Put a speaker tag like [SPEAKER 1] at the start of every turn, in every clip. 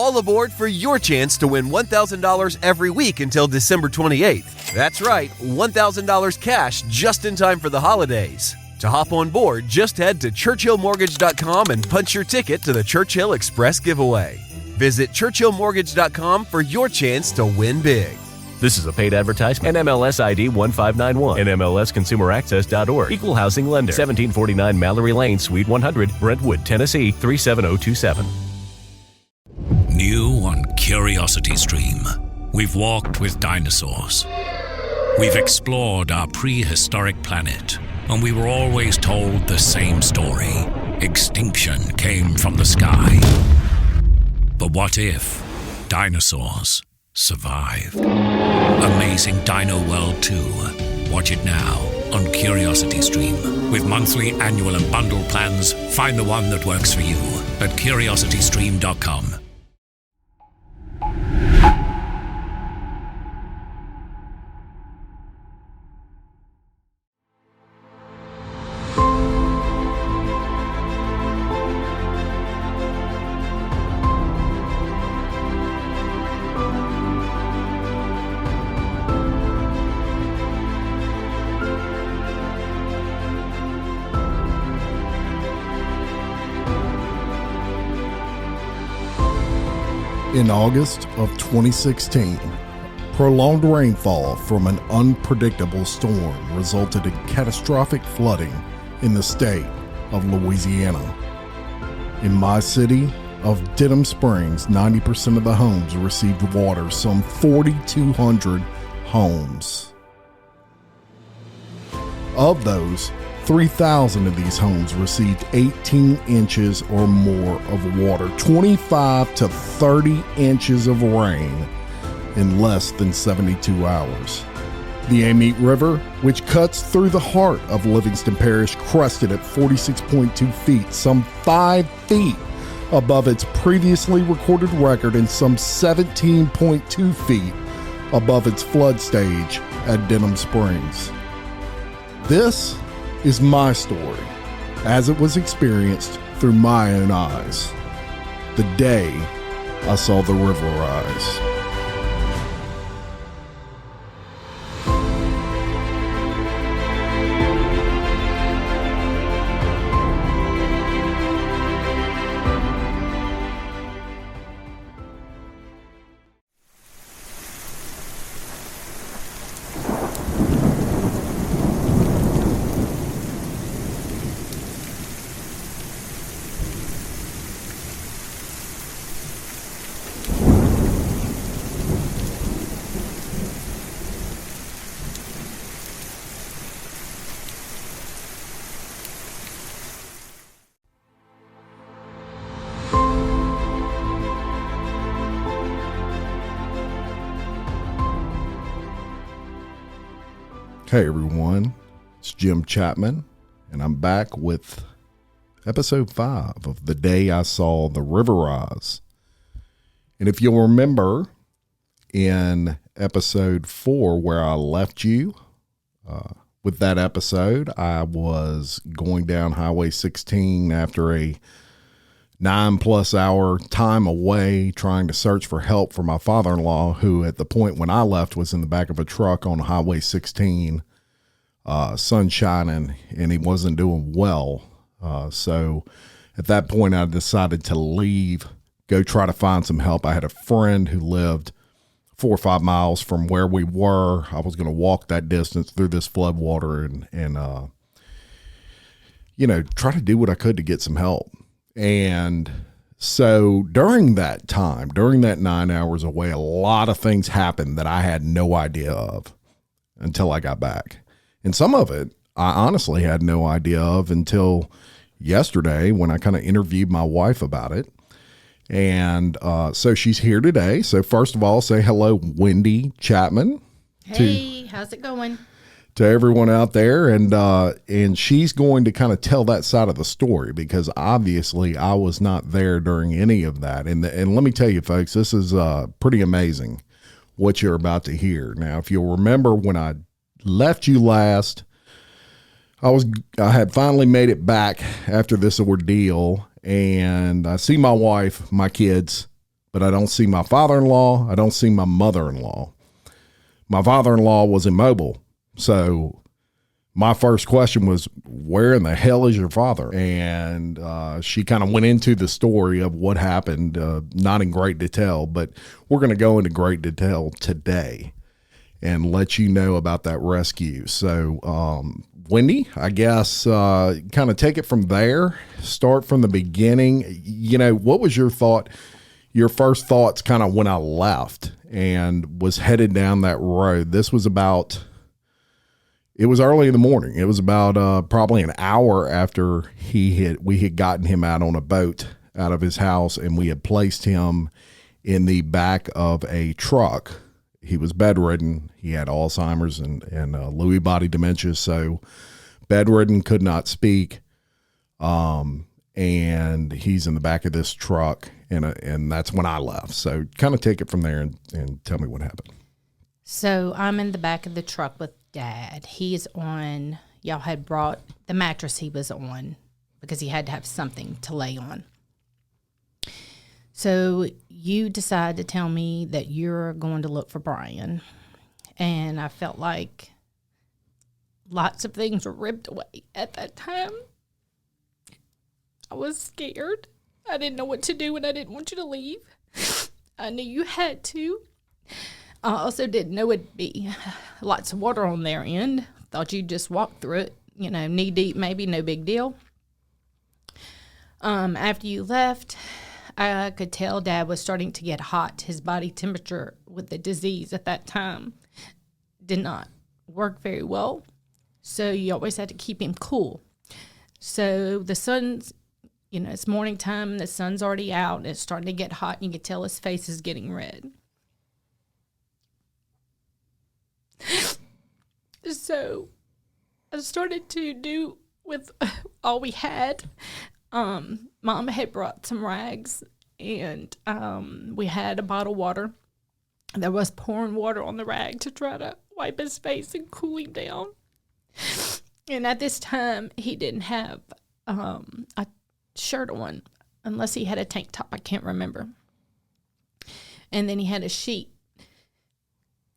[SPEAKER 1] all aboard for your chance to win $1,000 every week until December 28th. That's right, $1,000 cash just in time for the holidays. To hop on board, just head to churchillmortgage.com and punch your ticket to the Churchill Express giveaway. Visit churchillmortgage.com for your chance to win big.
[SPEAKER 2] This is a paid advertisement. NMLS ID 1591. NMLSconsumeraccess.org. Equal housing lender. 1749 Mallory Lane, Suite 100, Brentwood, Tennessee 37027.
[SPEAKER 3] New on Curiosity Stream. We've walked with dinosaurs. We've explored our prehistoric planet, and we were always told the same story. Extinction came from the sky. But what if dinosaurs survived? Amazing Dino World 2. Watch it now on Curiosity Stream. With monthly, annual, and bundle plans, find the one that works for you at curiositystream.com.
[SPEAKER 4] In August of 2016, prolonged rainfall from an unpredictable storm resulted in catastrophic flooding in the state of Louisiana. In my city of Denham Springs, 90% of the homes received water, some 4,200 homes. Of those, 3,000 of these homes received 18 inches or more of water, 25 to 30 inches of rain in less than 72 hours. The Amite River, which cuts through the heart of Livingston Parish, crested at 46.2 feet, some 5 feet above its previously recorded record and some 17.2 feet above its flood stage at Denham Springs. This is my story, as it was experienced through my own eyes, the day I saw the river rise. Hey everyone, it's Jim Chapman, and I'm back with episode 5 of The Day I Saw the River Rise. And if you'll remember in episode 4 where I left you, with that episode, I was going down Highway 16 after a 9+ hour time away trying to search for help for my father-in-law, who at the point when I left was in the back of a truck on Highway 16, sun shining, and he wasn't doing well. So at that point I decided to leave, go try to find some help. I had a friend who lived 4 or 5 miles from where we were. I was going to walk that distance through this flood water and try to do what I could to get some help. And so during that time, during that 9 hours away, a lot of things happened that I had no idea of until I got back. And some of it I honestly had no idea of until yesterday when I kind of interviewed my wife about it. And so she's here today. So first of all, say hello, Wendy Chapman.
[SPEAKER 5] Hey, how's it going?
[SPEAKER 4] To everyone out there, and she's going to kind of tell that side of the story because obviously I was not there during any of that. And let me tell you, folks, this is pretty amazing what you're about to hear. Now, if you'll remember when I left you last, I had finally made it back after this ordeal, and I see my wife, my kids, but I don't see my father-in-law. I don't see my mother-in-law. My father-in-law was immobile. So my first question was, where in the hell is your father? And she kind of went into the story of what happened, not in great detail, but we're going to go into great detail today and let you know about that rescue. So, Wendy, I guess kind of take it from there, start from the beginning. You know, what was your first thoughts kind of when I left and was headed down that road? This was it was early in the morning. It was about probably an hour after we had gotten him out on a boat out of his house, and we had placed him in the back of a truck. He was bedridden. He had Alzheimer's and Lewy body dementia, so bedridden, could not speak. And he's in the back of this truck, and that's when I left. So kind of take it from there and tell me what happened.
[SPEAKER 5] So I'm in the back of the truck with Dad. He's on, y'all had brought the mattress he was on because he had to have something to lay on. So you decide to tell me that you're going to look for Brian. And I felt like lots of things were ripped away at that time. I was scared. I didn't know what to do, and I didn't want you to leave. I knew you had to. I also didn't know it'd be lots of water on their end. Thought you'd just walk through it, knee deep, maybe, no big deal. After you left, I could tell Dad was starting to get hot. His body temperature with the disease at that time did not work very well. So you always had to keep him cool. So the sun's, it's morning time, and the sun's already out, and it's starting to get hot, and you could tell his face is getting red. So I started to do with all we had. Mom had brought some rags, and we had a bottle of water. There was pouring water on the rag to try to wipe his face and cool him down. And at this time, he didn't have a shirt on, unless he had a tank top. I can't remember. And then he had a sheet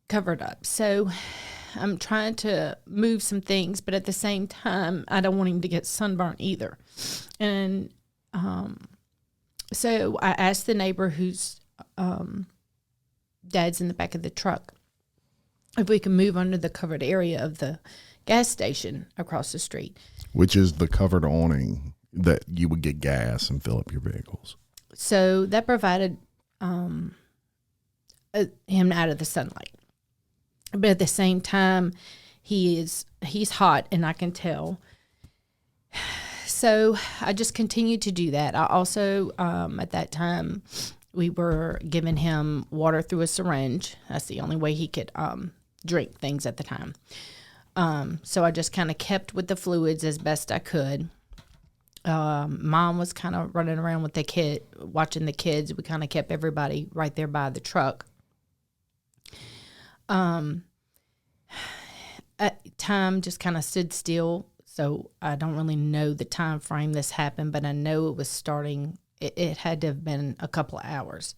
[SPEAKER 5] covered up. So I'm trying to move some things, but at the same time, I don't want him to get sunburned either. And so I asked the neighbor whose dad's in the back of the truck if we can move under the covered area of the gas station across the street.
[SPEAKER 4] Which is the covered awning that you would get gas and fill up your vehicles.
[SPEAKER 5] So that provided him out of the sunlight. But at the same time, he's hot, and I can tell. So I just continued to do that. I also, at that time, we were giving him water through a syringe. That's the only way he could drink things at the time. So I just kind of kept with the fluids as best I could. Mom was kind of running around with the kid, watching the kids. We kind of kept everybody right there by the truck. Time just kind of stood still, so I don't really know the time frame this happened, but I know it was starting. It had to have been a couple of hours.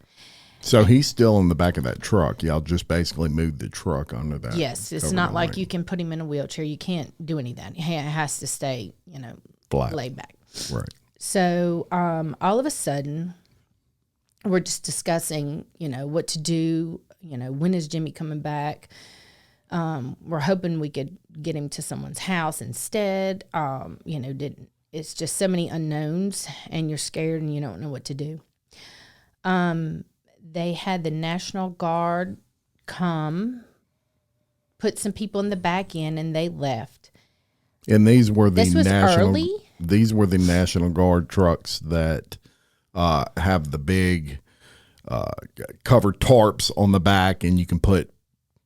[SPEAKER 4] So he's still in the back of that truck. Y'all just basically moved the truck under that.
[SPEAKER 5] Yes, it's not like you can put him in a wheelchair. You can't do any of that. It has to stay,
[SPEAKER 4] flat,
[SPEAKER 5] laid back.
[SPEAKER 4] Right.
[SPEAKER 5] So all of a sudden, we're just discussing, what to do. When is Jimmy coming back? We're hoping we could get him to someone's house instead. It's just so many unknowns, and you're scared and you don't know what to do. They had the National Guard come, put some people in the back end, and they left.
[SPEAKER 4] And these were the
[SPEAKER 5] early?
[SPEAKER 4] These were the National Guard trucks that have the big covered tarps on the back, and you can put,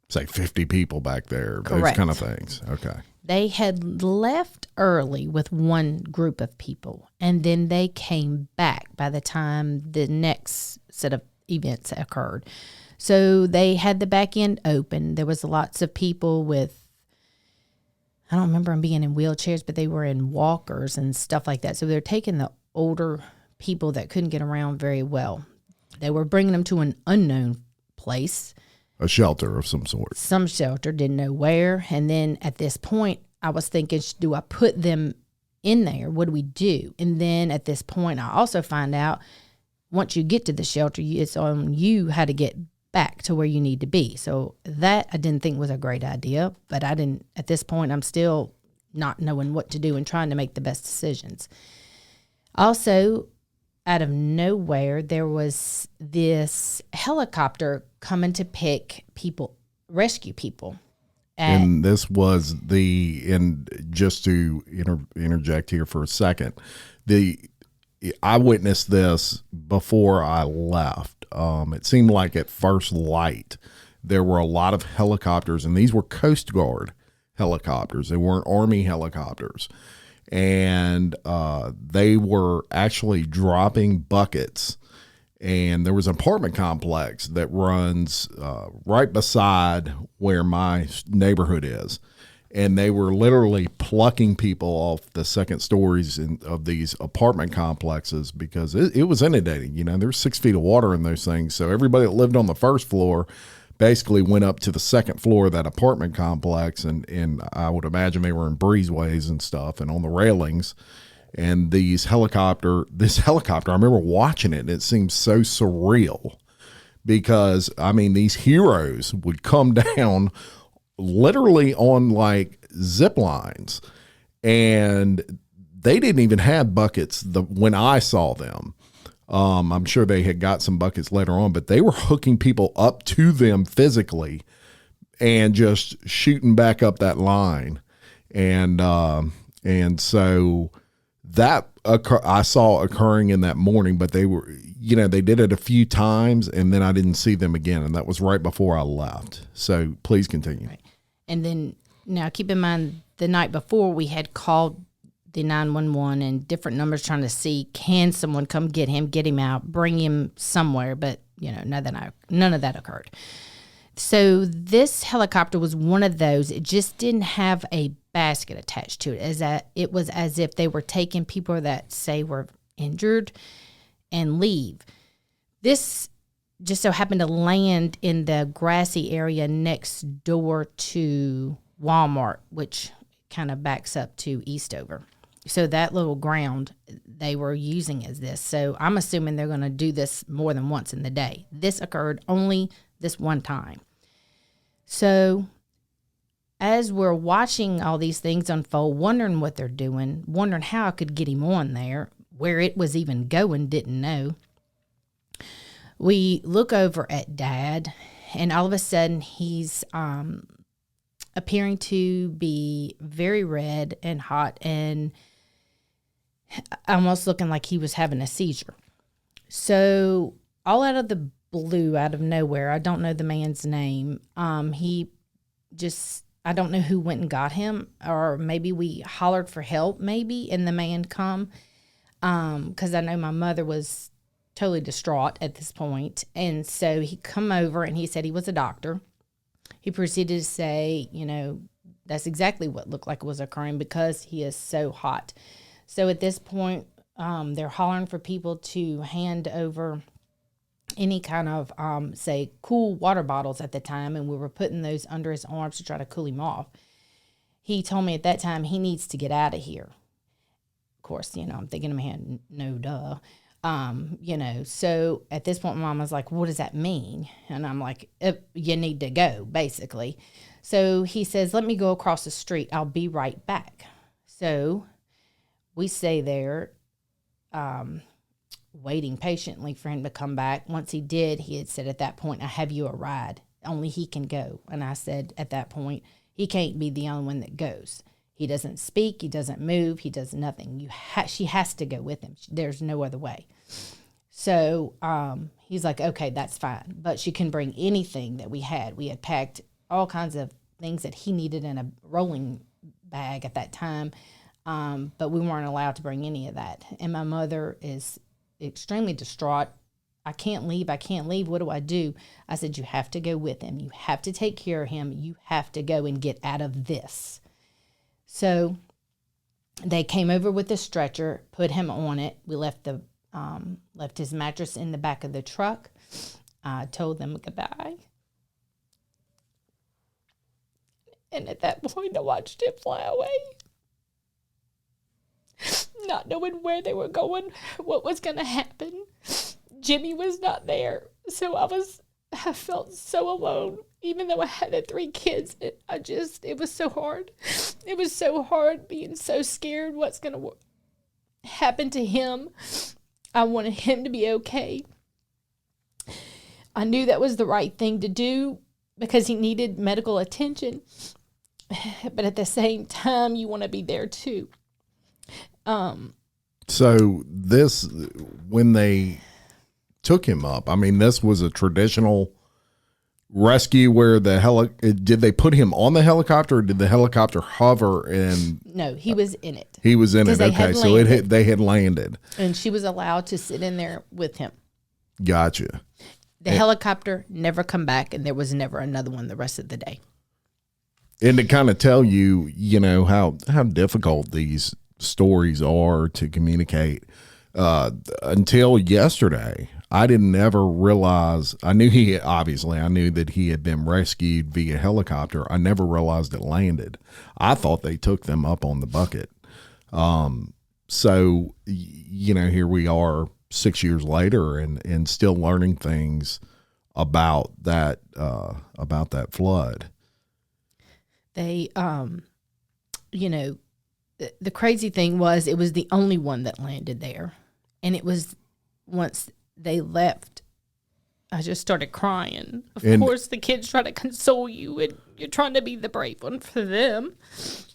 [SPEAKER 4] say, 50 people back there.
[SPEAKER 5] Correct.
[SPEAKER 4] Those kind of things. Okay.
[SPEAKER 5] They had left early with one group of people, and then they came back by the time the next set of events occurred. So they had the back end open. There was lots of people with, I don't remember them being in wheelchairs, but they were in walkers and stuff like that. So they're taking the older people that couldn't get around very well. They were bringing them to an unknown place.
[SPEAKER 4] A shelter of some sort.
[SPEAKER 5] Some shelter, didn't know where. And then at this point, I was thinking, do I put them in there? What do we do? And then at this point, I also find out once you get to the shelter, it's on you how to get back to where you need to be. So that I didn't think was a great idea, but at this point, I'm still not knowing what to do and trying to make the best decisions. Also, out of nowhere, there was this helicopter coming to pick people, rescue people.
[SPEAKER 4] And this was and just to interject here for a second, I witnessed this before I left. It seemed like at first light, there were a lot of helicopters, and these were Coast Guard helicopters. They weren't Army helicopters. And they were actually dropping buckets. And there was an apartment complex that runs right beside where my neighborhood is. And they were literally plucking people off the second stories of these apartment complexes because it was inundating. You know, there's 6 feet of water in those things. So everybody that lived on the first floor basically went up to the second floor of that apartment complex. And I would imagine they were in breezeways and stuff and on the railings. And this helicopter, I remember watching it, and it seemed so surreal because, I mean, these heroes would come down literally on like zip lines, and they didn't even have buckets when I saw them. I'm sure they had got some buckets later on, but they were hooking people up to them physically and just shooting back up that line. And so that I saw occurring in that morning, but they were, they did it a few times and then I didn't see them again. And that was right before I left. So please continue.
[SPEAKER 5] Right. And then now keep in mind the night before we had called the 911 and different numbers trying to see, can someone come get him out, bring him somewhere. But, none of that occurred. So this helicopter was one of those. It just didn't have a basket attached to it. It was as if they were taking people that say were injured and leave. This just so happened to land in the grassy area next door to Walmart, which kind of backs up to Eastover. So that little ground they were using as this. So I'm assuming they're going to do this more than once in the day. This occurred only this one time. So as we're watching all these things unfold, wondering what they're doing, wondering how I could get him on there, where it was even going, didn't know. We look over at Dad, and all of a sudden he's appearing to be very red and hot and almost looking like he was having a seizure. So all out of the blue, out of nowhere, I don't know the man's name. He just, I don't know who went and got him, or maybe we hollered for help maybe, and the man come. Because I know my mother was totally distraught at this point. And so he come over and he said he was a doctor. He proceeded to say, that's exactly what looked like was occurring because he is so hot. So at this point, they're hollering for people to hand over any kind of, say, cool water bottles at the time. And we were putting those under his arms to try to cool him off. He told me at that time he needs to get out of here. Of course, I'm thinking in my head, no duh. So at this point, my mom was like, what does that mean? And I'm like, you need to go, basically. So he says, let me go across the street. I'll be right back. So we stay there, waiting patiently for him to come back. Once he did, he had said at that point, I have you a ride. Only he can go. And I said at that point, he can't be the only one that goes. He doesn't speak. He doesn't move. He does nothing. She has to go with him. There's no other way. So he's like, okay, that's fine. But she can bring anything that we had. We had packed all kinds of things that he needed in a rolling bag at that time. But we weren't allowed to bring any of that. And my mother is extremely distraught. I can't leave. What do I do? I said, you have to go with him. You have to take care of him. You have to go and get out of this. So they came over with the stretcher, put him on it. We left the left his mattress in the back of the truck. I told them goodbye. And at that point, I watched it fly away. Not knowing where they were going, what was going to happen. Jimmy was not there. So I felt so alone. Even though I had the 3 kids, it was so hard. It was so hard being so scared what's going to happen to him. I wanted him to be okay. I knew that was the right thing to do because he needed medical attention. But at the same time, you want to be there too.
[SPEAKER 4] So this, when they took him up, I mean, this was a traditional rescue where did they put him on the helicopter or did the helicopter hover and?
[SPEAKER 5] No, he was in it.
[SPEAKER 4] He was in it. Okay. So they had landed.
[SPEAKER 5] And she was allowed to sit in there with him.
[SPEAKER 4] Gotcha.
[SPEAKER 5] The helicopter never come back, and there was never another one the rest of the day.
[SPEAKER 4] And to kind of tell you, how difficult these stories are to communicate. Until yesterday, I didn't ever realize. I knew that he had been rescued via helicopter. I never realized it landed. I thought they took them up on the bucket. So here we are 6 years later, and still learning things about that flood.
[SPEAKER 5] They, the crazy thing was it was the only one that landed there. And it was once they left, I just started crying. Of course, the kids try to console you, and you're trying to be the brave one for them.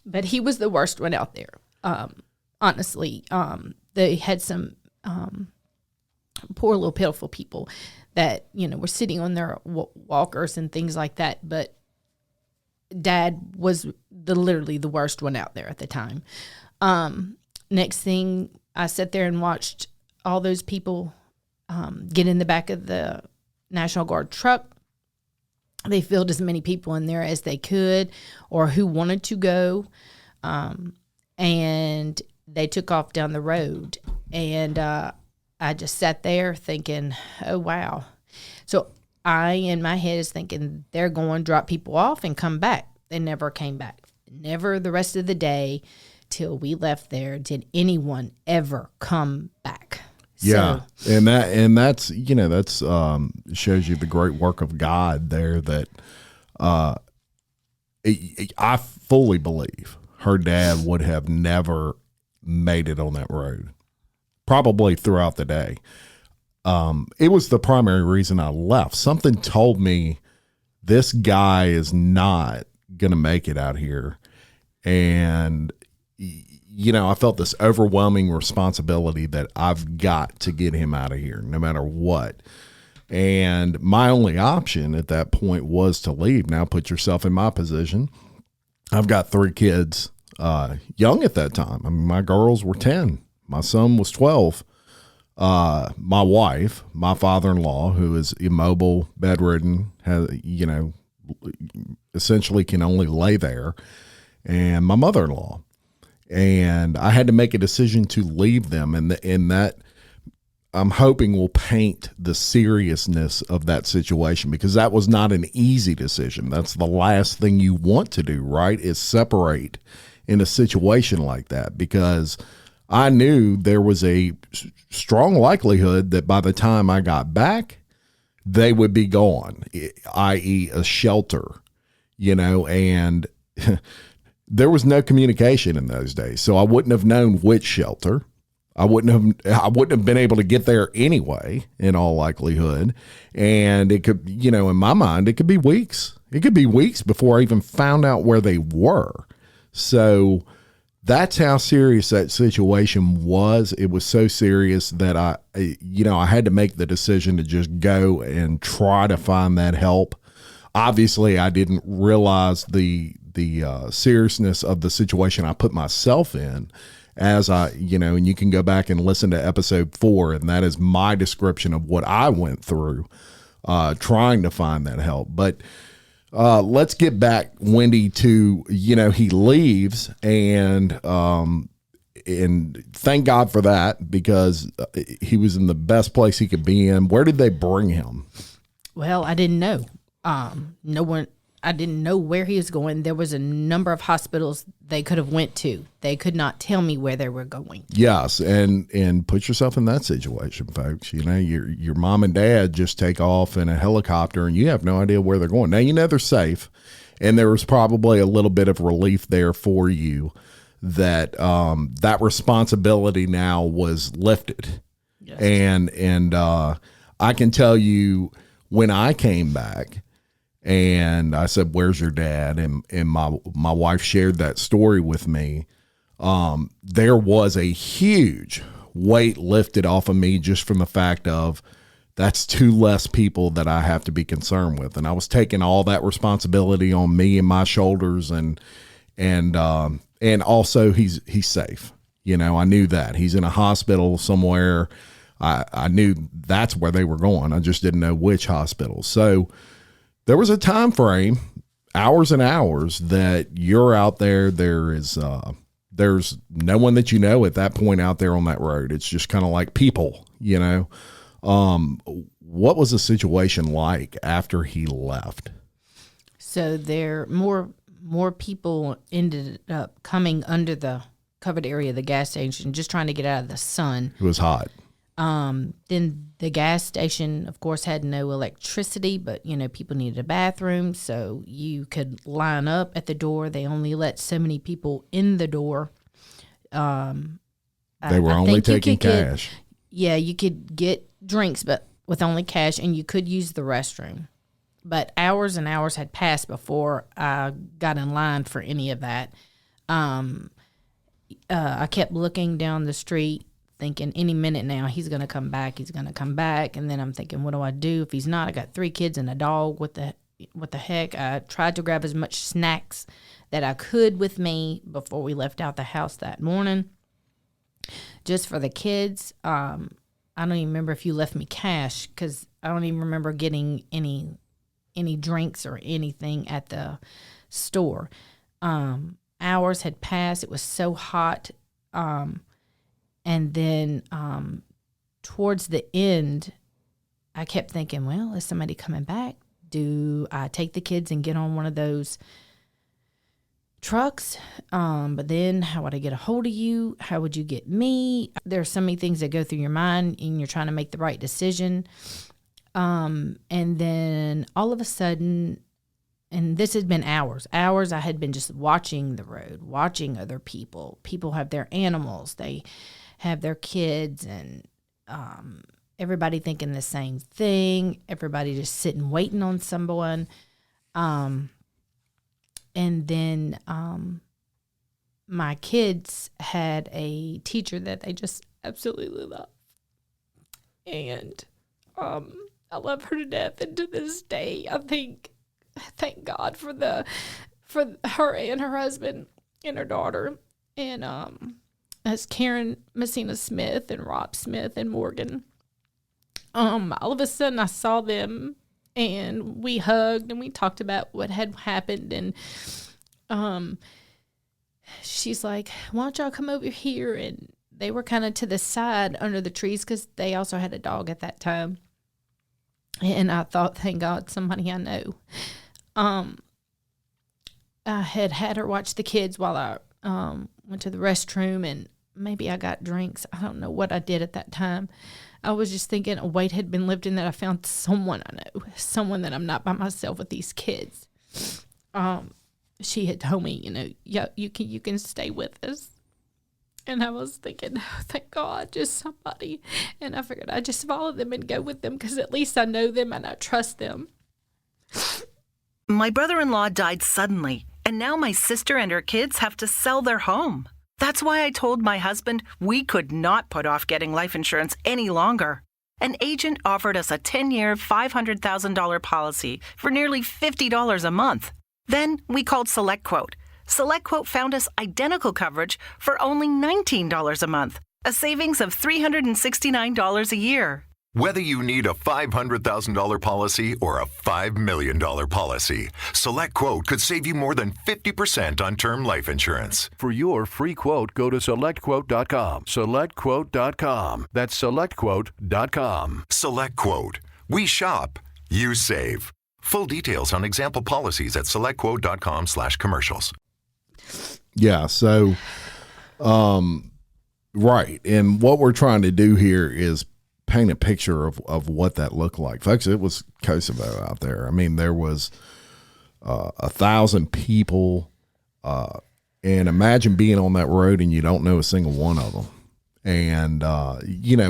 [SPEAKER 5] But he was the worst one out there. Honestly, they had some poor little pitiful people that, were sitting on their walkers and things like that. But Dad was literally the worst one out there at the time. Next thing, I sat there and watched all those people get in the back of the National Guard truck. They filled as many people in there as they could or who wanted to go. And they took off down the road. And I just sat there thinking, oh, wow. So I, in my head, is thinking they're going to drop people off and come back. They never came back. Never the rest of the day till we left there did anyone ever come back.
[SPEAKER 4] Yeah. So, and that's shows you the great work of God there that I fully believe her dad would have never made it on that road, probably throughout the day. It was the primary reason I left. Something told me this guy is not going to make it out here. And, I felt this overwhelming responsibility that I've got to get him out of here no matter what. And my only option at that point was to leave. Now put yourself in my position. I've got 3 kids, young at that time. I mean, my girls were 10. My son was 12. My wife, my father-in-law, who is immobile, bedridden, has, essentially can only lay there, and my mother-in-law. And I had to make a decision to leave them. And that I'm hoping will paint the seriousness of that situation, because that was not an easy decision. That's the last thing you want to do, right? Is separate in a situation like that, because I knew there was a strong likelihood that by the time I got back, they would be gone, i.e. a shelter, and there was no communication in those days. So I wouldn't have known which shelter. I wouldn't have been able to get there anyway, in all likelihood. And it could, in my mind, it could be weeks. It could be weeks before I even found out where they were. So that's how serious that situation was. It was so serious that I had to make the decision to just go and try to find that help. Obviously, I didn't realize the seriousness of the situation I put myself in, as I, and you can go back and listen to episode 4, and that is my description of what I went through trying to find that help. But let's get back, Wendy, to, he leaves, and and thank God for that, because he was in the best place he could be in. Where did they bring him?
[SPEAKER 5] Well, I didn't know. I didn't know where he was going. There was a number of hospitals they could have went to. They could not tell me where they were going.
[SPEAKER 4] Yes, and put yourself in that situation, folks. You know, your mom and dad just take off in a helicopter, and you have no idea where they're going. Now, you know they're safe, and there was probably a little bit of relief there for you that that responsibility now was lifted. Yes. And I can tell you, when I came back, and I said, "Where's your dad?" And my wife shared that story with me. There was a huge weight lifted off of me just from the fact of that's two less people that I have to be concerned with, and I was taking all that responsibility on me and my shoulders, and also he's safe. You know, I knew that he's in a hospital somewhere. I knew that's where they were going. I just didn't know which hospital. So there was a time frame, hours and hours, that you're out there. There's no one that you know at that point out there on that road. It's just kind of like people, you know. What was the situation like after he left?
[SPEAKER 5] So there more people ended up coming under the covered area of the gas station, just trying to get out of the sun.
[SPEAKER 4] It was hot.
[SPEAKER 5] Then the gas station, of course, had no electricity, but, you know, people needed a bathroom, so you could line up at the door. They only let so many people in the door.
[SPEAKER 4] They were only taking cash.
[SPEAKER 5] You could get drinks, but with only cash, and you could use the restroom. But hours and hours had passed before I got in line for any of that. I kept looking down the street, thinking any minute now he's going to come back. And then I'm thinking, what do I do if he's not? I got 3 kids and a dog. What the heck? I tried to grab as much snacks that I could with me before we left out the house that morning, just for the kids. I don't even remember if you left me cash, because I don't even remember getting any drinks or anything at the store. Hours had passed. It was so hot. And then towards the end, I kept thinking, well, is somebody coming back? Do I take the kids and get on one of those trucks? But then how would I get a hold of you? How would you get me? There are so many things that go through your mind, and you're trying to make the right decision. And then all of a sudden, and this had been hours, I had been just watching the road, watching other people. People have their animals. They have their kids, and everybody thinking the same thing. Everybody just sitting, waiting on someone. And then my kids had a teacher that they just absolutely love. And I love her to death. And to this day, I thank God for her and her husband and her daughter. And as Karen Messina Smith and Rob Smith and Morgan. All of a sudden I saw them, and we hugged and we talked about what had happened. And she's like, why don't y'all come over here? And they were kind of to the side under the trees, because they also had a dog at that time. And I thought, thank God, somebody I know. I had her watch the kids while I went to the restroom, and maybe I got drinks. I don't know what I did at that time. I was just thinking a weight had been lifted, and that I found someone I know, someone that I'm not by myself with these kids. She had told me, you know, yeah, you can stay with us. And I was thinking, oh, thank God, just somebody. And I figured I'd just follow them and go with them, because at least I know them and I trust them.
[SPEAKER 6] My brother-in-law died suddenly, and now my sister and her kids have to sell their home. That's why I told my husband we could not put off getting life insurance any longer. An agent offered us a 10-year, $500,000 policy for nearly $50 a month. Then we called SelectQuote. SelectQuote found us identical coverage for only $19 a month, a savings of $369 a year.
[SPEAKER 7] Whether you need a $500,000 policy or a $5 million policy, SelectQuote could save you more than 50% on term life insurance.
[SPEAKER 8] For your free quote, go to SelectQuote.com. SelectQuote.com. That's SelectQuote.com.
[SPEAKER 7] SelectQuote. We shop, you save. Full details on example policies at SelectQuote.com/commercials.
[SPEAKER 4] Yeah, so, right. And what we're trying to do here is paint a picture of what that looked like. Folks, it was Kosovo out there. I mean, there was 1,000 people, and imagine being on that road and you don't know a single one of them. And,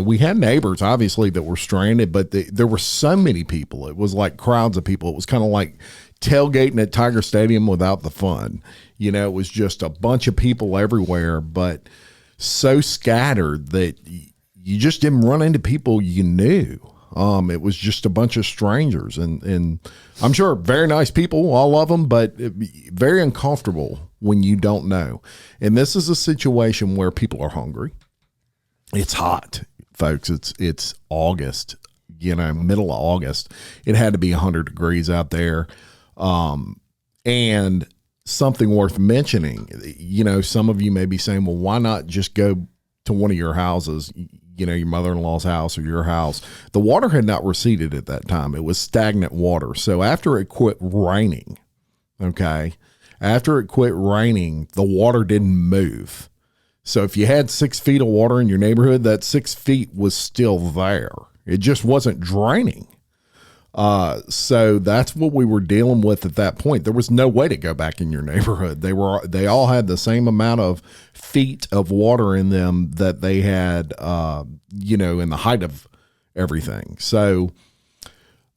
[SPEAKER 4] we had neighbors, obviously, that were stranded, but there were so many people. It was like crowds of people. It was kind of like tailgating at Tiger Stadium without the fun. It was just a bunch of people everywhere, but so scattered that you just didn't run into people you knew. It was just a bunch of strangers, and I'm sure very nice people, all of them, but very uncomfortable when you don't know. And this is a situation where people are hungry. It's hot, folks. It's August, middle of August. It had to be 100 degrees out there. And something worth mentioning, some of you may be saying, well, why not just go to one of your houses, your mother-in-law's house or your house? The water had not receded at that time. It was stagnant water. So after it quit raining, the water didn't move. So if you had 6 feet of water in your neighborhood, that 6 feet was still there. It just wasn't draining. So that's what we were dealing with at that point. There was no way to go back in your neighborhood. They all had the same amount of feet of water in them that they had, in the height of everything. So,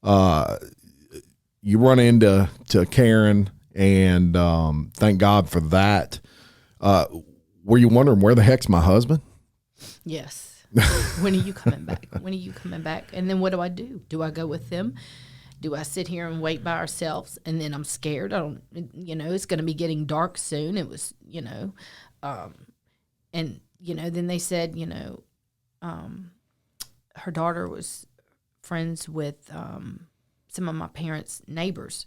[SPEAKER 4] you run into Karen, and, thank God for that. Were you wondering where the heck's my husband?
[SPEAKER 5] Yes. When are you coming back? When are you coming back? And then what do? Do I go with them? Do I sit here and wait by ourselves? And then I'm scared. It's going to be getting dark soon. It was, then they said, her daughter was friends with some of my parents' neighbors.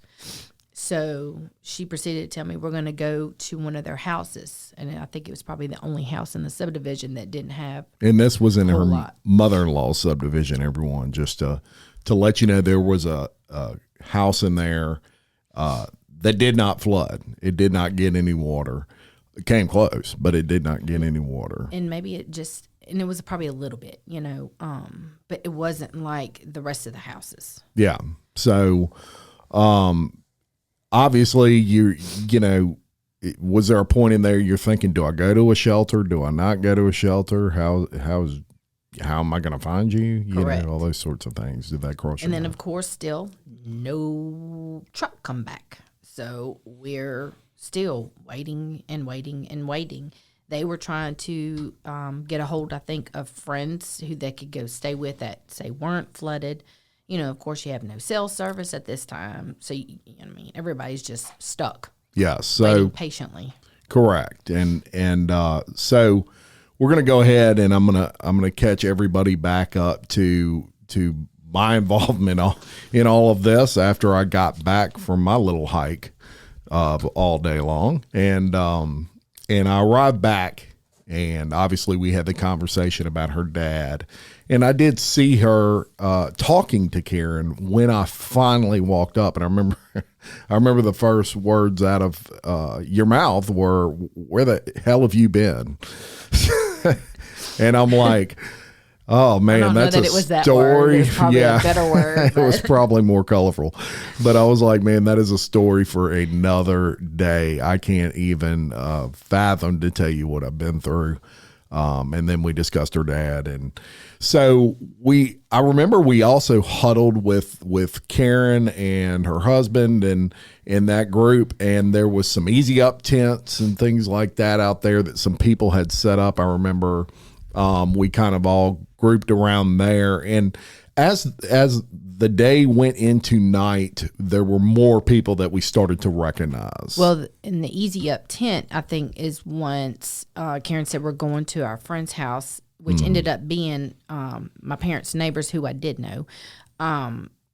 [SPEAKER 5] So she proceeded to tell me we're going to go to one of their houses. And I think it was probably the only house in the subdivision that didn't have. And
[SPEAKER 4] this was in her mother-in-law's subdivision, everyone, just to let you know, there was a house in there that did not flood. It did not get any water. It came close, but it did not get any water.
[SPEAKER 5] And maybe it was probably a little bit, but it wasn't like the rest of the houses.
[SPEAKER 4] Yeah. So, obviously, was there a point in there you're thinking, do I go to a shelter? Do I not go to a shelter? How am I going to find you?
[SPEAKER 5] Correct.
[SPEAKER 4] All those sorts of things. Did that cross your mind?
[SPEAKER 5] And then, of course, still no truck come back. So we're still waiting and waiting and waiting. They were trying to get a hold, I think, of friends who they could go stay with that, say, weren't flooded. Of course, you have no cell service at this time. So, everybody's just stuck.
[SPEAKER 4] Yeah, so
[SPEAKER 5] waiting patiently.
[SPEAKER 4] Correct. And so we're going to go ahead, and I'm going to catch everybody back up to my involvement in all of this after I got back from my little hike all day long. And I arrived back, and obviously we had the conversation about her dad. And I did see her talking to Karen when I finally walked up. And I remember the first words out of your mouth were, "Where the hell have you been?" And I'm like, oh man, that's a story.
[SPEAKER 5] Yeah, a better word.
[SPEAKER 4] It was probably more colorful, but I was like, man, that is a story for another day. I can't even fathom to tell you what I've been through. And then we discussed her dad, and so I remember we also huddled with Karen and her husband and in that group, and there was some easy up tents and things like that out there that some people had set up. I remember we kind of all grouped around there, and as the day went into night, there were more people that we started to recognize.
[SPEAKER 5] Well, in the easy up tent, I think is once Karen said we're going to our friend's house. which ended up being my parents' neighbors who I did know.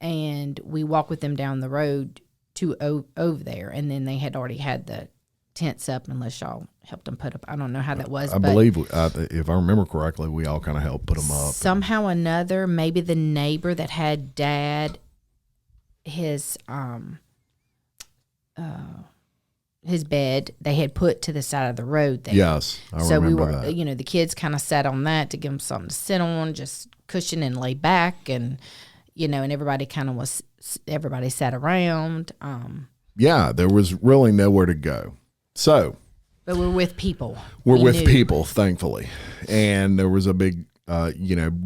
[SPEAKER 5] And we walked with them down the road to over there, and then they had already had the tents up, unless y'all helped them put up. I don't know how that was.
[SPEAKER 4] I believe, if I remember correctly, we all kind of helped put them up.
[SPEAKER 5] Somehow or another, maybe the neighbor that had Dad, his bed, they had put to the side of the road there.
[SPEAKER 4] Yes, I remember that.
[SPEAKER 5] You know, the kids kind of sat on that to give them something to sit on, just cushion and lay back, and you know, and everybody sat around.
[SPEAKER 4] Yeah, there was really nowhere to go. So,
[SPEAKER 5] but we're with people.
[SPEAKER 4] We're with people, thankfully, and there was a big,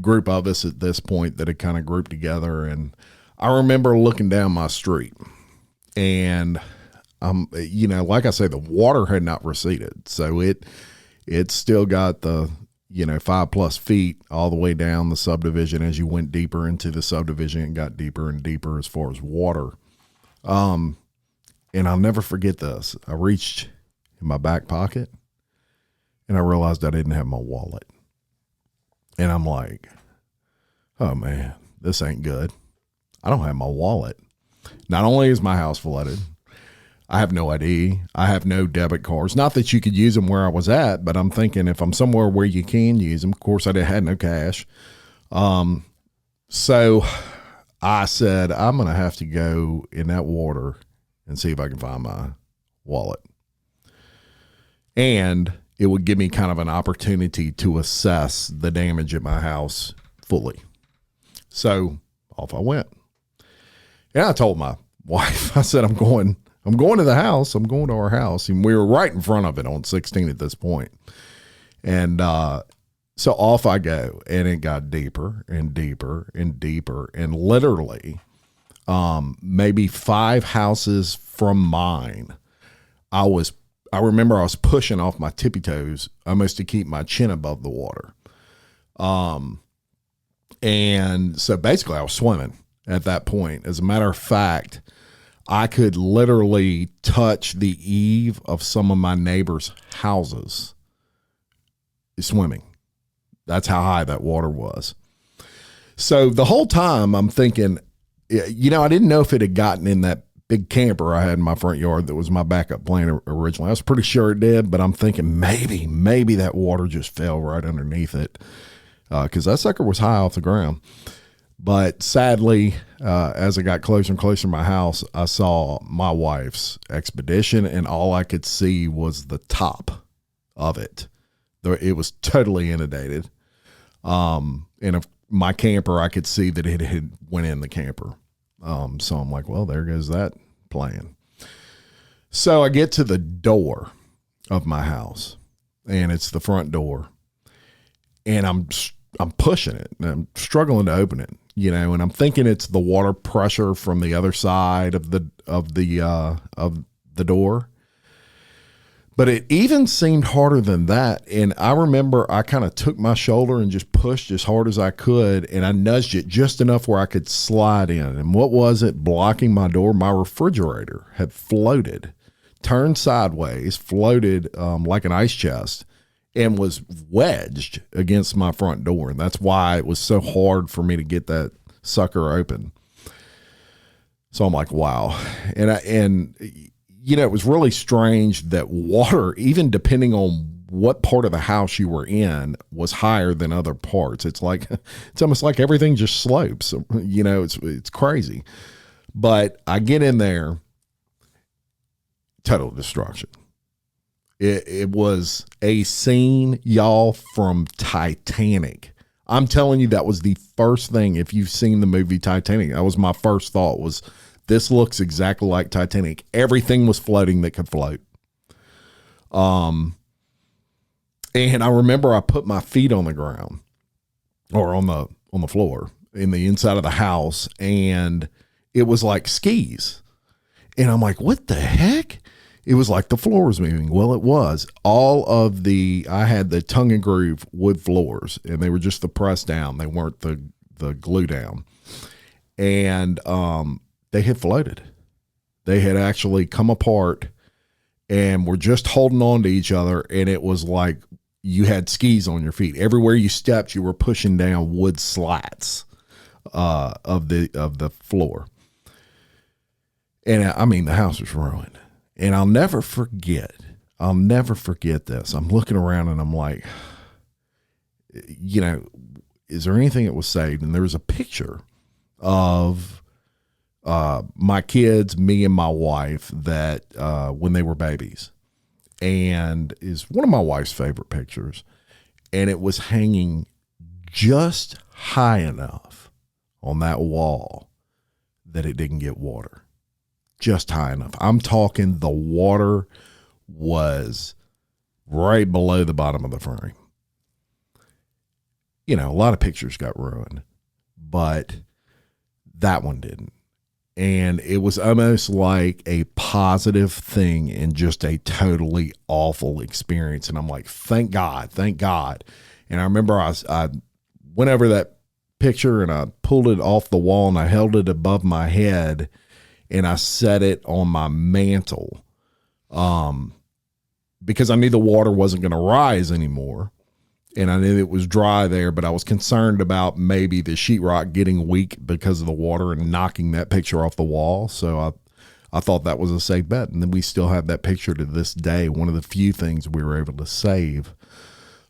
[SPEAKER 4] group of us at this point that had kind of grouped together. And I remember looking down my street, and like I say, the water had not receded, so it still got the 5+ feet all the way down the subdivision. As you went deeper into the subdivision, it got deeper and deeper as far as water. And I'll never forget this. I reached in my back pocket and I realized I didn't have my wallet. And I'm like, oh man, this ain't good. I don't have my wallet. Not only is my house flooded, I have no ID. I have no debit cards. Not that you could use them where I was at, but I'm thinking if I'm somewhere where you can use them, of course I had no cash. So I said, I'm going to have to go in that water and see if I can find my wallet. And it would give me kind of an opportunity to assess the damage at my house fully. So off I went. And I told my wife, I said, I'm going to the house. I'm going to our house. And we were right in front of it on 16 at this point. And so off I go. And it got deeper and deeper and deeper. And literally maybe 5 houses from mine, I remember I was pushing off my tippy toes almost to keep my chin above the water. And so basically I was swimming at that point. As a matter of fact, I could literally touch the eave of some of my neighbors' houses swimming. That's how high that water was. So the whole time I'm thinking, I didn't know if it had gotten in that big camper I had in my front yard that was my backup plan originally. I was pretty sure it did, but I'm thinking maybe that water just fell right underneath it because that sucker was high off the ground. But sadly, as I got closer and closer to my house, I saw my wife's expedition, and all I could see was the top of it. It was totally inundated. And of my camper, I could see that it had went in the camper. So I'm like, well, there goes that plan. So I get to the door of my house, and it's the front door, and I'm pushing it, and I'm struggling to open it. And I'm thinking it's the water pressure from the other side of the door. But it even seemed harder than that. And I remember I kind of took my shoulder and just pushed as hard as I could, and I nudged it just enough where I could slide in. And what was it blocking my door? My refrigerator had floated, turned sideways, floated like an ice chest, and was wedged against my front door. And that's why it was so hard for me to get that sucker open. So I'm like, wow. And it was really strange that water, even depending on what part of the house you were in, was higher than other parts. It's almost like everything just slopes. It's crazy. But I get in there, total destruction. It was a scene, y'all, from Titanic. I'm telling you, that was the first thing. If you've seen the movie Titanic, that was my first thought was, this looks exactly like Titanic. Everything was floating that could float. And I remember I put my feet on the ground or on the floor in the inside of the house, and it was like skis. And I'm like, what the heck? It was like the floor was moving. Well, it was. I had the tongue and groove wood floors, and they were just the press down. They weren't the glue down. And they had floated. They had actually come apart and were just holding on to each other. And it was like you had skis on your feet. Everywhere you stepped, you were pushing down wood slats of the floor. And I mean, the house was ruined. And I'll never forget this. I'm looking around and I'm like, you know, is there anything that was saved? And there was a picture of my kids, me and my wife, that when they were babies, and is one of my wife's favorite pictures. And it was hanging just high enough on that wall that it didn't get water. Just high enough. I'm talking the water was right below the bottom of the frame. You know, a lot of pictures got ruined, but that one didn't. And it was almost like a positive thing in just a totally awful experience. And I'm like, thank God. And I remember I went over that picture and I pulled it off the wall and I held it above my head and I set it on my mantle because I knew the water wasn't going to rise anymore. And I knew it was dry there, but I was concerned about maybe the sheetrock getting weak because of the water and knocking that picture off the wall. So I thought that was a safe bet. And then we still have that picture to this day, one of the few things we were able to save.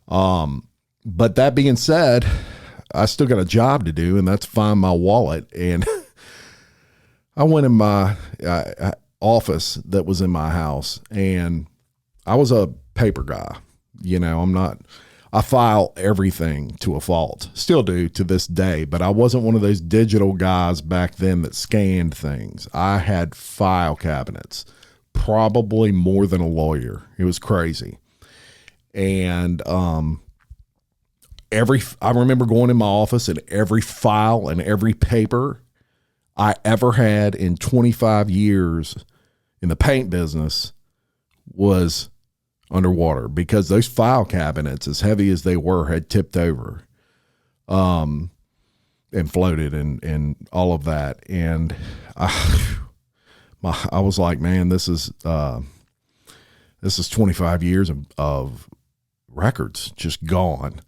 [SPEAKER 4] But that being said, I still got a job to do, and that's find my wallet. And I went in my office that was in my house, and I was a paper guy. You know, I file everything to a fault, still do to this day, but I wasn't one of those digital guys back then that scanned things. I had file cabinets, probably more than a lawyer. It was crazy. And I remember going in my office and every file and every paper I ever had in 25 years in the paint business was underwater because those file cabinets, as heavy as they were, had tipped over and floated and all of that. And I was like, man, this is 25 years of records just gone.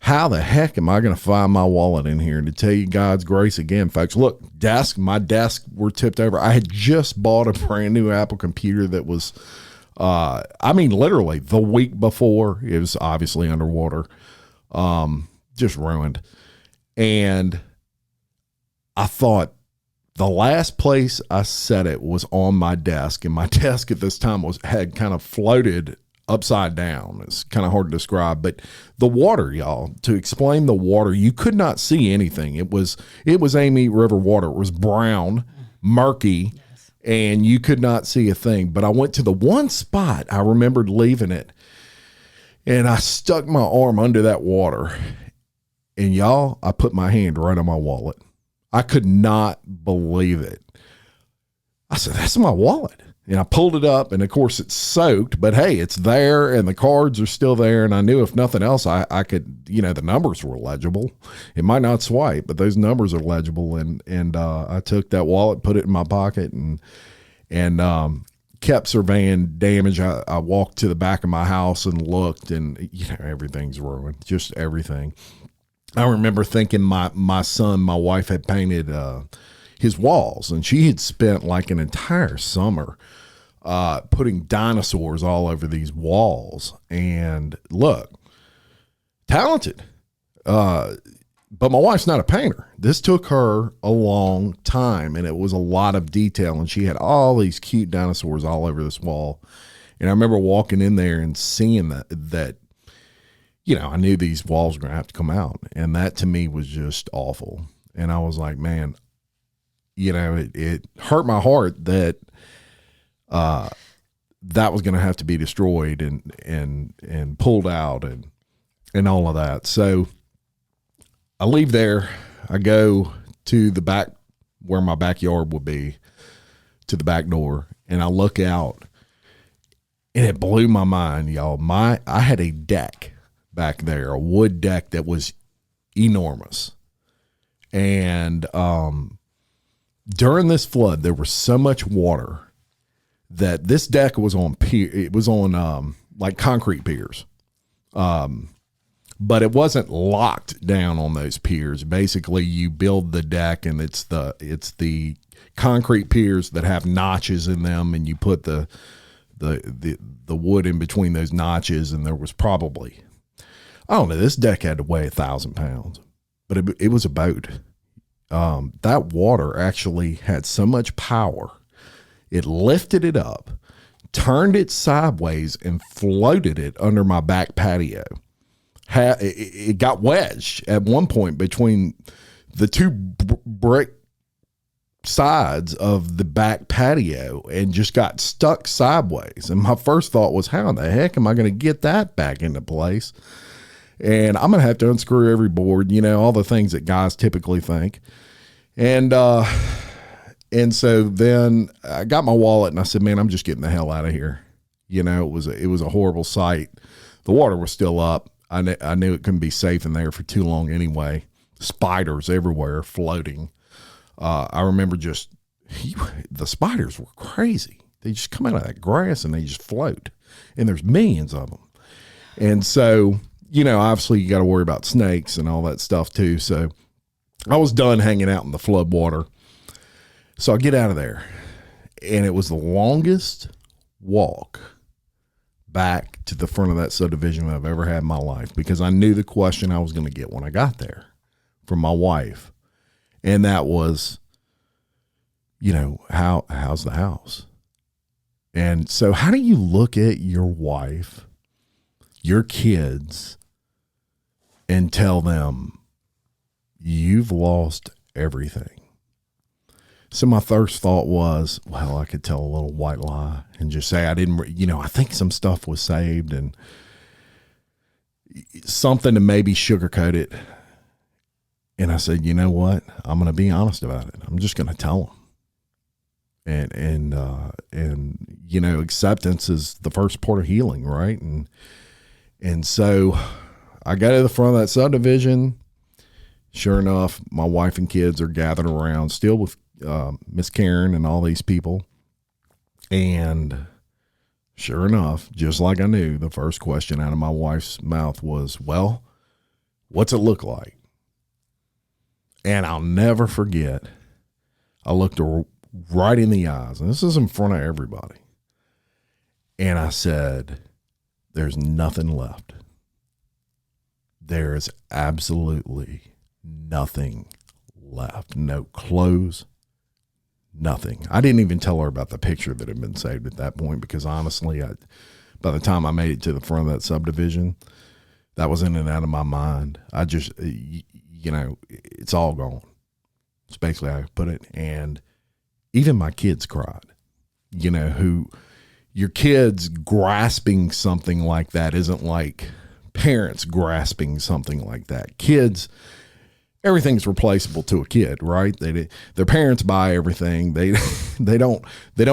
[SPEAKER 4] How the heck am I going to find my wallet in here? And to tell you God's grace again, folks, look, my desk were tipped over. I had just bought a brand new Apple computer that was, literally the week before. It was obviously underwater, just ruined. And I thought the last place I set it was on my desk, and my desk at this time had kind of floated upside down. It's kind of hard to describe, but the water, y'all, to explain the water, you could not see anything. It was Amite River water. It was brown, murky, and you could not see a thing. But I went to the one spot, I remembered leaving it, and I stuck my arm under that water, and y'all, I put my hand right on my wallet. I could not believe it. I said, that's my wallet. And I pulled it up, and of course it's soaked, but hey, it's there and the cards are still there. And I knew if nothing else, I could, the numbers were legible. It might not swipe, but those numbers are legible. And I took that wallet, put it in my pocket and kept surveying damage. I walked to the back of my house and looked, and everything's ruined, just everything. I remember thinking my son, my wife had painted his walls, and she had spent like an entire summer putting dinosaurs all over these walls. And look, talented, but my wife's not a painter. This took her a long time, and it was a lot of detail, and she had all these cute dinosaurs all over this wall. And I remember walking in there and seeing that I knew these walls were going to have to come out, and that to me was just awful. And I was like, man, it hurt my heart that that was going to have to be destroyed and pulled out and all of that. So I leave there. I go to the back where my backyard would be, to the back door, and I look out, and it blew my mind, y'all. I had a deck back there, a wood deck that was enormous. And during this flood, there was so much water that this deck was on like concrete piers. But it wasn't locked down on those piers. Basically, you build the deck, and it's the concrete piers that have notches in them, and you put the wood in between those notches. And there was probably, I don't know, this deck had to weigh 1,000 pounds, but it was a boat. That water actually had so much power, it lifted it up, turned it sideways, and floated it under my back patio. It got wedged at one point between the two brick sides of the back patio and just got stuck sideways. And my first thought was, how in the heck am I going to get that back into place? And I'm going to have to unscrew every board, all the things that guys typically think. And so then I got my wallet and I said, man, I'm just getting the hell out of here. It was a horrible sight. The water was still up. I knew it couldn't be safe in there for too long anyway. Spiders everywhere floating. I remember the spiders were crazy. They just come out of that grass and they just float. And there's millions of them. And so, obviously you got to worry about snakes and all that stuff too. So I was done hanging out in the flood water. So I get out of there, and it was the longest walk back to the front of that subdivision I've ever had in my life, because I knew the question I was going to get when I got there from my wife. And that was, how's the house? And so how do you look at your wife, your kids, and tell them you've lost everything? So my first thought was, well, I could tell a little white lie and just say I didn't, I think some stuff was saved, and something to maybe sugarcoat it. And I said, you know what? I'm going to be honest about it. I'm just going to tell them. And acceptance is the first part of healing, right? And so I got to the front of that subdivision. Sure enough, my wife and kids are gathered around, still with Miss Karen and all these people. And sure enough, just like I knew, the first question out of my wife's mouth was, well, what's it look like? And I'll never forget, I looked her right in the eyes, and this is in front of everybody. And I said, there's nothing left. There is absolutely nothing left. No clothes, nothing. I didn't even tell her about the picture that had been saved at that point, because honestly, by the time I made it to the front of that subdivision, that was in and out of my mind. I just, it's all gone. It's basically how I put it. And even my kids cried, your kids grasping something like that isn't like parents grasping something like that. Kids, everything's replaceable to a kid, right? Their parents buy everything. They don't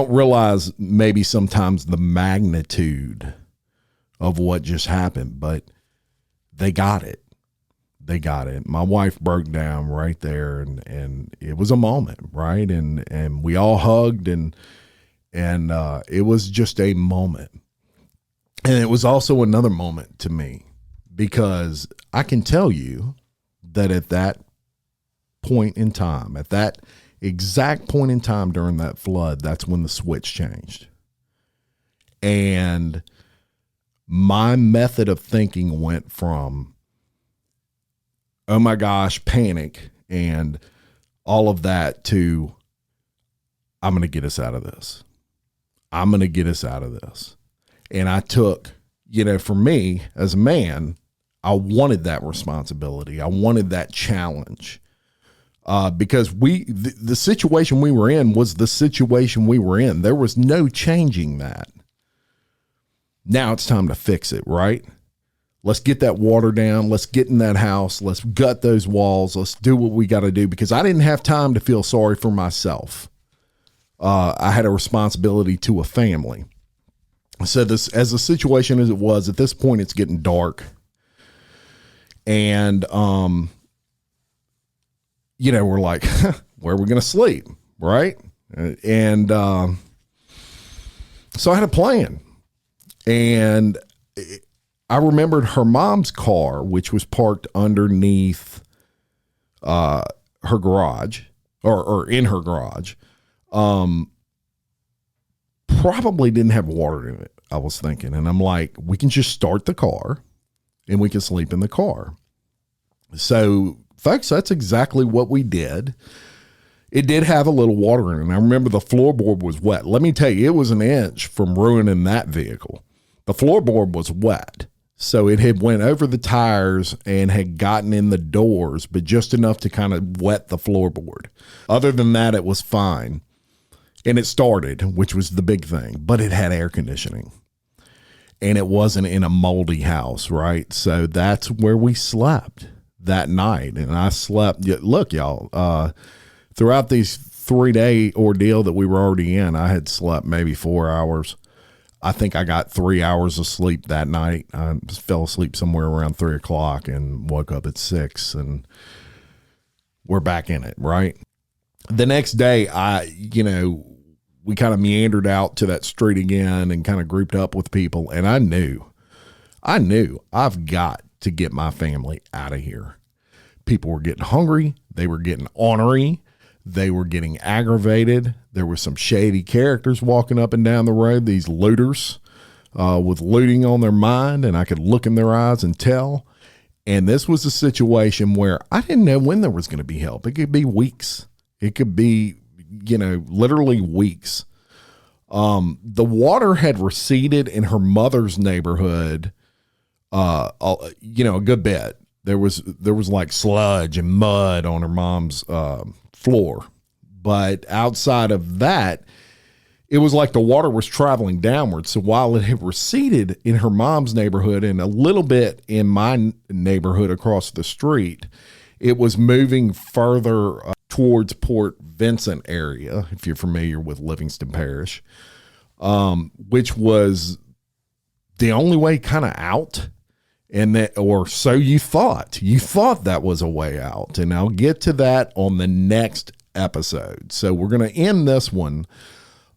[SPEAKER 4] realize maybe sometimes the magnitude of what just happened, but they got it. They got it. My wife broke down right there, and it was a moment, right? And we all hugged, and it was just a moment. And it was also another moment to me, because I can tell you that at that point in time, at that exact point in time during that flood, that's when the switch changed. And my method of thinking went from, oh my gosh, panic and all of that, to, I'm going to get us out of this. I'm going to get us out of this. And I took, for me as a man, I wanted that responsibility. I wanted that challenge, because the situation we were in was the situation we were in. There was no changing that. Now it's time to fix it, right? Let's get that water down. Let's get in that house. Let's gut those walls. Let's do what we got to do, because I didn't have time to feel sorry for myself. I had a responsibility to a family. So this, as the situation as it was, at this point, it's getting dark. And, we're like, where are we going to sleep? Right. And, so I had a plan, and I remembered her mom's car, which was parked underneath her garage or in her garage. Probably didn't have water in it, I was thinking. And I'm like, we can just start the car and we can sleep in the car. So, folks, that's exactly what we did. It did have a little water in it. And I remember the floorboard was wet. Let me tell you, it was an inch from ruining that vehicle. The floorboard was wet. So it had went over the tires and had gotten in the doors, but just enough to kind of wet the floorboard. Other than that, it was fine. And it started, which was the big thing, but it had air conditioning. And it wasn't in a moldy house, right? So that's where we slept that night. And I slept, look, y'all, throughout these 3-day ordeal that we were already in, I had slept maybe 4 hours. I think I got 3 hours of sleep that night. I fell asleep somewhere around 3 o'clock and woke up at 6, and we're back in it, right? The next day, we kind of meandered out to that street again and kind of grouped up with people. And I knew I've got to get my family out of here. People were getting hungry. They were getting ornery. They were getting aggravated. There were some shady characters walking up and down the road, these looters with looting on their mind, and I could look in their eyes and tell. And this was a situation where I didn't know when there was going to be help. It could be weeks. It could be, literally weeks. The water had receded in her mother's neighborhood, a good bit. There was like sludge and mud on her mom's floor. But outside of that, it was like the water was traveling downward. So while it had receded in her mom's neighborhood and a little bit in my neighborhood across the street, it was moving further towards Port Vincent area, if you're familiar with Livingston Parish, which was the only way kind of out. And that, or so you thought that was a way out. And I'll get to that on the next episode. So we're going to end this one.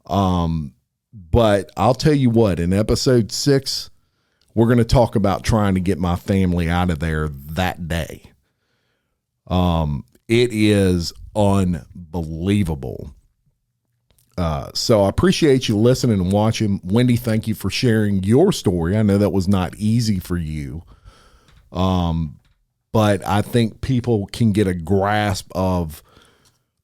[SPEAKER 4] But I'll tell you what, in episode 6, we're going to talk about trying to get my family out of there that day. It is unbelievable. So I appreciate you listening and watching. Wendy, thank you for sharing your story. I know that was not easy for you. But I think people can get a grasp of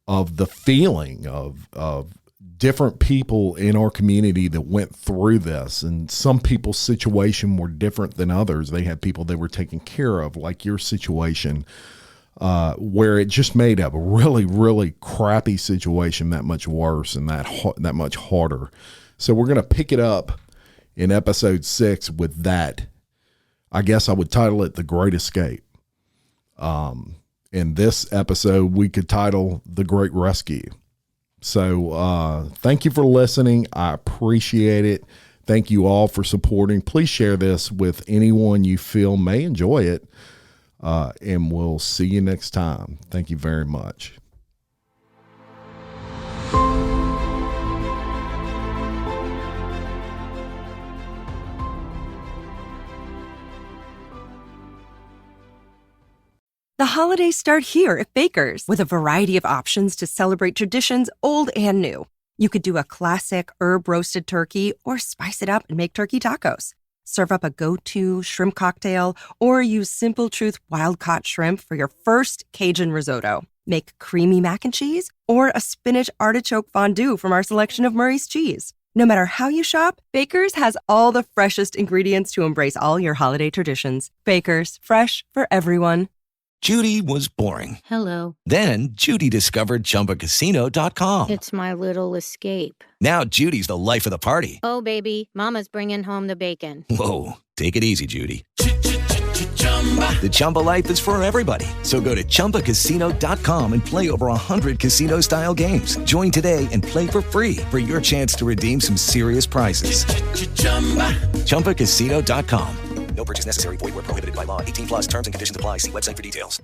[SPEAKER 4] the feeling of different people in our community that went through this. And some people's situation were different than others. They had people they were taking care of, like your situation, where it just made a really, really crappy situation that much worse and that much harder. So we're going to pick it up in episode 6 with that. I guess I would title it The Great Escape. In this episode, we could title The Great Rescue. So thank you for listening. I appreciate it. Thank you all for supporting. Please share this with anyone you feel may enjoy it. And we'll see you next time. Thank you very much.
[SPEAKER 9] The holidays start here at Baker's with a variety of options to celebrate traditions old and new. You could do a classic herb-roasted turkey or spice it up and make turkey tacos. Serve up a go-to shrimp cocktail or use Simple Truth wild-caught shrimp for your first Cajun risotto. Make creamy mac and cheese or a spinach artichoke fondue from our selection of Murray's cheese. No matter how you shop, Baker's has all the freshest ingredients to embrace all your holiday traditions. Baker's, fresh for everyone.
[SPEAKER 10] Judy was boring.
[SPEAKER 11] Hello.
[SPEAKER 10] Then Judy discovered ChumbaCasino.com.
[SPEAKER 11] It's my little escape.
[SPEAKER 10] Now Judy's the life of the party.
[SPEAKER 11] Oh, baby, mama's bringing home the bacon.
[SPEAKER 10] Whoa, take it easy, Judy. The Chumba life is for everybody. So go to ChumbaCasino.com and play over 100 casino-style games. Join today and play for free for your chance to redeem some serious prizes. ChumbaCasino.com.
[SPEAKER 2] No purchase necessary. Void where prohibited by law. 18+ terms and conditions apply. See website for details.